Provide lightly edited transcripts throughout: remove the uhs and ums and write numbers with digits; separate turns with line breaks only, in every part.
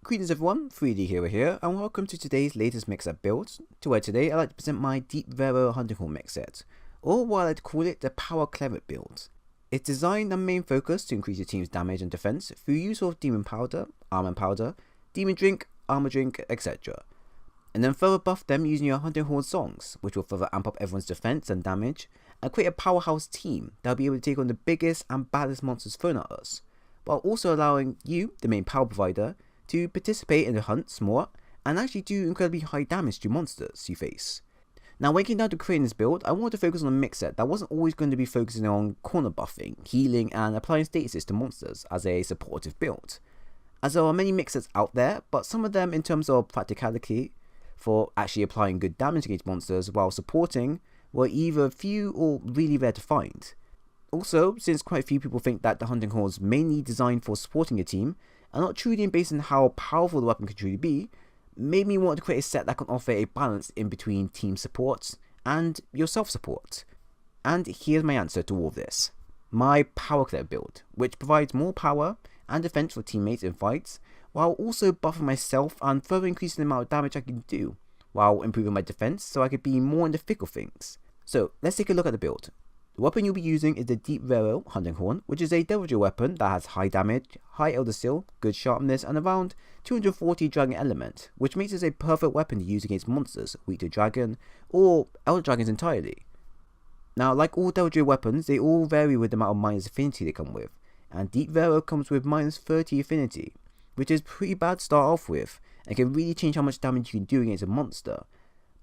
Greetings everyone, 3D Hero here, and welcome to today's latest mix set build, to where today I'd like to present my Deep Vero Hunting Horn mix set, or what I like to call it, the Power Cleric build. It's designed and main focus to increase your team's damage and defense through use of Demon Powder, Demon Drink, Armor Drink, etc. And then further buff them using your Hunting Horn songs, which will further amp up everyone's defense and damage, and create a powerhouse team that will be able to take on the biggest and baddest monsters thrown at us, while also allowing you, the main power provider, to participate in the hunts more and actually do incredibly high damage to monsters you face. Now when it came down to creating this build, I wanted to focus on a mix set that wasn't always going to be focusing on corner buffing, healing and applying statuses to monsters as a supportive build. As there are many mix sets out there, but some of them in terms of practicality for actually applying good damage against monsters while supporting were either few or really rare to find. Also, since quite a few people think that the Hunting Horn is mainly designed for supporting a team, and not truly based on how powerful the weapon can truly be, made me want to create a set that can offer a balance in between team support and your self-support. And here's my answer to all of this. My Power Cleric build, which provides more power and defense for teammates in fights, while also buffing myself and further increasing the amount of damage I can do, while improving my defense so I could be more in the thick of things. So let's take a look at the build. The weapon you'll be using is the Deep Vero Hunting Horn, which is a Devil Deal weapon that has high damage, high Elder Seal, good sharpness, and around 240 Dragon Element, which makes it a perfect weapon to use against monsters weak to Dragon, or Elder Dragons entirely. Now, like all Devil Deal weapons, they all vary with the amount of minus affinity they come with, and Deep Vero comes with minus 30 affinity, which is pretty bad to start off with, and can really change how much damage you can do against a monster.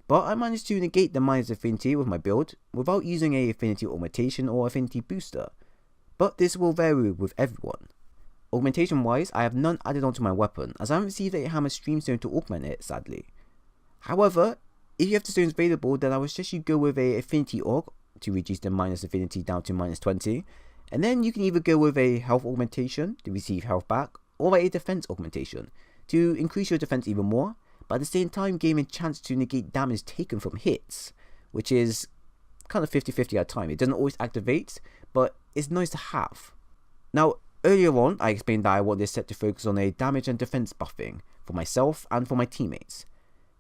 But I managed to negate the minus affinity with my build without using a affinity augmentation or affinity booster, but this will vary with everyone. Augmentation wise, I have none added onto my weapon as I haven't received a hammer streamstone to augment it, sadly. However, if you have the stones available, then I would suggest you go with a affinity aug to reduce the minus affinity down to minus 20, and then you can either go with a health augmentation to receive health back, or a defense augmentation to increase your defense even more, but at the same time gain a chance to negate damage taken from hits, which is kind of 50-50 at a time. It doesn't always activate, but it's nice to have. Now, earlier on, I explained that I want this set to focus on a damage and defense buffing for myself and for my teammates.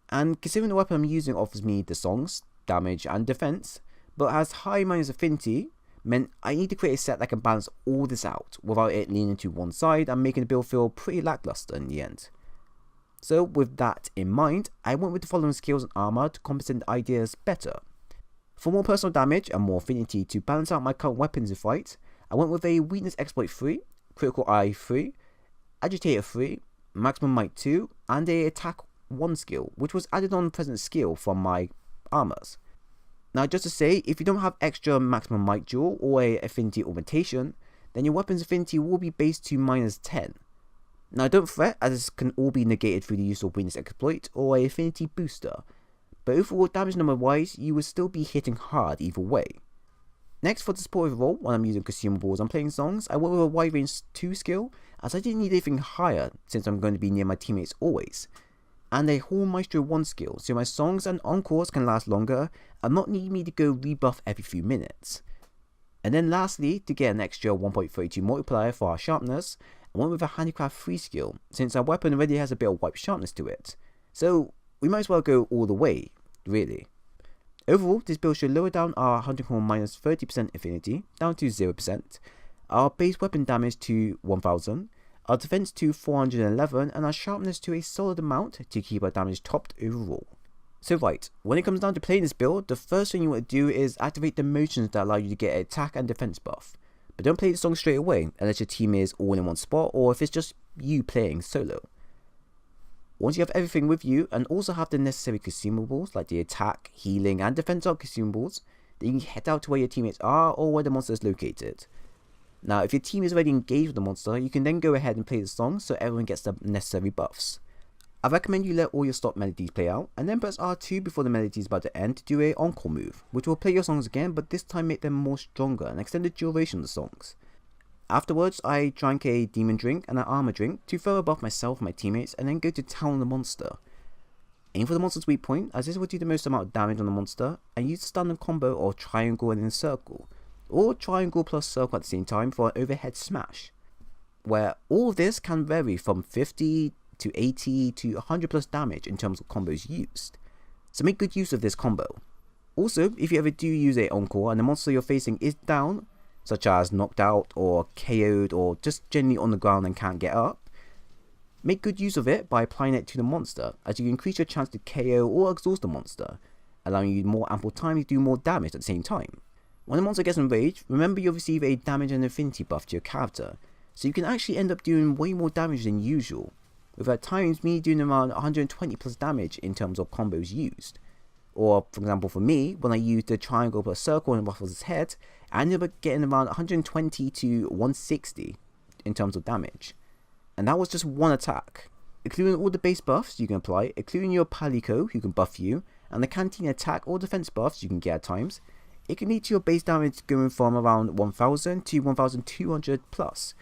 And considering the weapon I'm using offers me the songs, damage and defense, but has high minus affinity, meant I need to create a set that can balance all this out without it leaning to one side and making the build feel pretty lackluster in the end. So with that in mind, I went with the following skills and armor to compensate the ideas better. For more personal damage and more affinity to balance out my current weapons in fight, I went with a weakness exploit 3, critical eye 3, agitator 3, maximum might 2, and a attack 1 skill, which was added on present skill from my armors. Now just to say, if you don't have extra maximum might dual or a affinity augmentation, then your weapon's affinity will be based to minus 10. Now don't fret, as this can all be negated through the use of weakness exploit or a affinity booster, but overall damage number wise, you will still be hitting hard either way. Next, for the supportive role, when I'm using consumables and playing songs, I went with a wide range 2 skill, as I didn't need anything higher since I'm going to be near my teammates always, and a Horn Maestro 1 skill, so my songs and encores can last longer and not need me to go rebuff every few minutes. And then lastly, to get an extra 1.32 multiplier for our sharpness, I went with a Handicraft 3 skill, since our weapon already has a bit of wipe sharpness to it, so we might as well go all the way, really. Overall, this build should lower down our Hunting Horn minus 30% affinity down to 0%, our base weapon damage to 1000, our defense to 411, and our sharpness to a solid amount to keep our damage topped overall. So right, when it comes down to playing this build, the first thing you want to do is activate the motions that allow you to get an attack and defense buff. But don't play the song straight away unless your team is all in one spot or if it's just you playing solo. Once you have everything with you and also have the necessary consumables like the attack, healing and defense up consumables, then you can head out to where your teammates are or where the monster is located. Now if your team is already engaged with the monster, you can then go ahead and play the song so everyone gets the necessary buffs. I recommend you let all your stop melodies play out and then press R2 before the melody is about to end to do a encore move, which will play your songs again but this time make them more stronger and extend the duration of the songs. Afterwards, I drank a demon drink and an armor drink to further buff myself and my teammates and then go to town on the monster. Aim for the monster's weak point as this will do the most amount of damage on the monster, and use the standard combo of triangle and then circle, or triangle plus circle at the same time for an overhead smash, where all of this can vary from 50 to 80 to 100 plus damage in terms of combos used. So make good use of this combo. Also, if you ever do use a Encore and the monster you're facing is down, such as knocked out or KO'd or just generally on the ground and can't get up, make good use of it by applying it to the monster, as you increase your chance to KO or exhaust the monster, allowing you more ample time to do more damage at the same time. When the monster gets enraged, remember you'll receive a damage and affinity buff to your character, so you can actually end up doing way more damage than usual, with at times me doing around 120 plus damage in terms of combos used. Or, for example, for me, when I used the triangle plus circle and Ruffles' head, I ended up getting around 120 to 160 in terms of damage. And that was just one attack, including all the base buffs you can apply, including your Palico who can buff you, and the canteen attack or defense buffs you can get at times. It can lead to your base damage going from around 1000 to 1200 plus,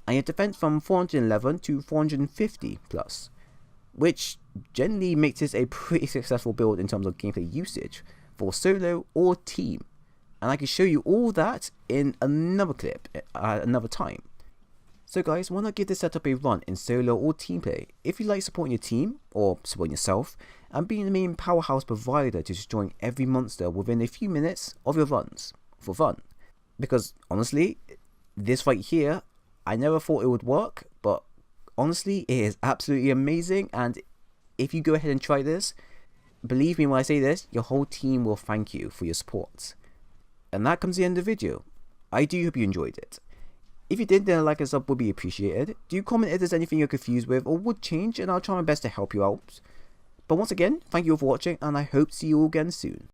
and your defense from 411 to 450 plus, which generally makes this a pretty successful build in terms of gameplay usage for solo or team. And I can show you all that in another clip at another time. So guys, why not give this setup a run in solo or team play if you like supporting your team or supporting yourself and being the main powerhouse provider to destroying every monster within a few minutes of your runs for fun. Because honestly, this right here, I never thought it would work, but honestly it is absolutely amazing, and if you go ahead and try this, believe me when I say this, your whole team will thank you for your support. And that comes to the end of the video. I do hope you enjoyed it. If you did, then a like and sub would be appreciated. Do comment if there's anything you're confused with or would change, and I'll try my best to help you out. But once again, thank you all for watching, and I hope to see you all again soon.